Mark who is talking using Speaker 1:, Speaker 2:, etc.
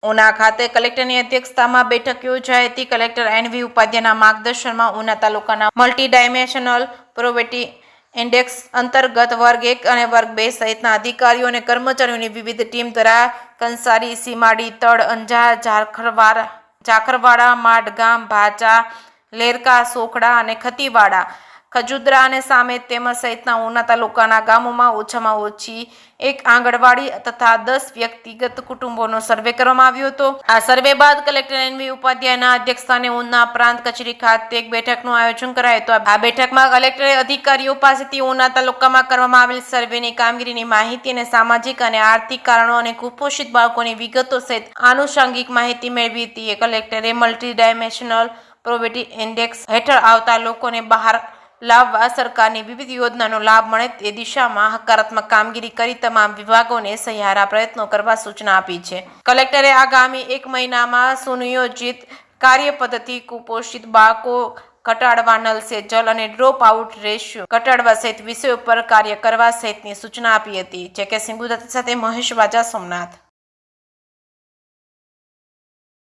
Speaker 1: ઉના ખાતે કલેક્ટરની અધ્યક્ષતામાં બેઠક યોજાઈ હતી। કલેક્ટર એનવી ઉપાધ્યાયના માર્ગદર્શનમાં ઉના તાલુકાના મલ્ટી ડાયમેન્શનલ પોવર્ટી ઇન્ડેક્સ અંતર્ગત વર્ગ 1 અને વર્ગ 2 સહિતના અધિકારીઓ અને કર્મચારીઓની વિવિધ ટીમ દ્વારા કંસારી, સીમાડી, તળ, અંજાર, જાખરવાડા, માડગામ, ભાચા, લેરકા, સોખડા અને ખતીવાડા, ખજુદરા અને સામેત તેમજ સહિતના ઉના તાલુકાના ગામોમાં ઓછામાં ઓછી 1 આંગણવાડી તથા 10 વ્યક્તિગત કુટુંબોનો સર્વે કરવામાં આવ્યો હતો। આ સર્વે બાદ કલેક્ટર એનવી ઉપાધ્યાયના અધ્યક્ષસ્થાને ઉના પ્રાંત કચેરી ખાતે એક બેઠકનું આયોજન કરાયું હતું। આ બેઠકમાં કલેક્ટરે અધિકારીઓ પાસેથી ઉના તાલુકામાં કરવામાં આવેલ સર્વેની કામગીરીની માહિતી અને સામાજિક અને આર્થિક કારણો અને કુપોષિત બાળકોની વિગતો સહિત આનુષંગિક માહિતી મેળવી હતી। કલેક્ટરે મલ્ટી ડાયમેન્શનલ પોવર્ટી ઇન્ડેક્સ હેઠળ આવતા લોકોને બહાર લાવવા સરકારની વિવિધ યોજનાનો લાભ મળે તે દિશામાં હકારાત્મક કામગીરી કરી તમામ વિભાગોને સહિયારા પ્રયત્નો કરવા સૂચના આપી છે। કલેક્ટરે આગામી 1 મહિનામાં સુનિયોજિત કાર્યપદ્ધતિ, કુપોષિત બાળકો ઘટાડવા, નલ સે જલ અને ડ્રોપ આઉટ રેશિયો ઘટાડવા સહિત વિષયો પર કાર્ય કરવા સહિતની સૂચના આપી હતી। જે કે સિંહ ગુજરાતી સાથે મહેશ વાજા, સોમનાથ।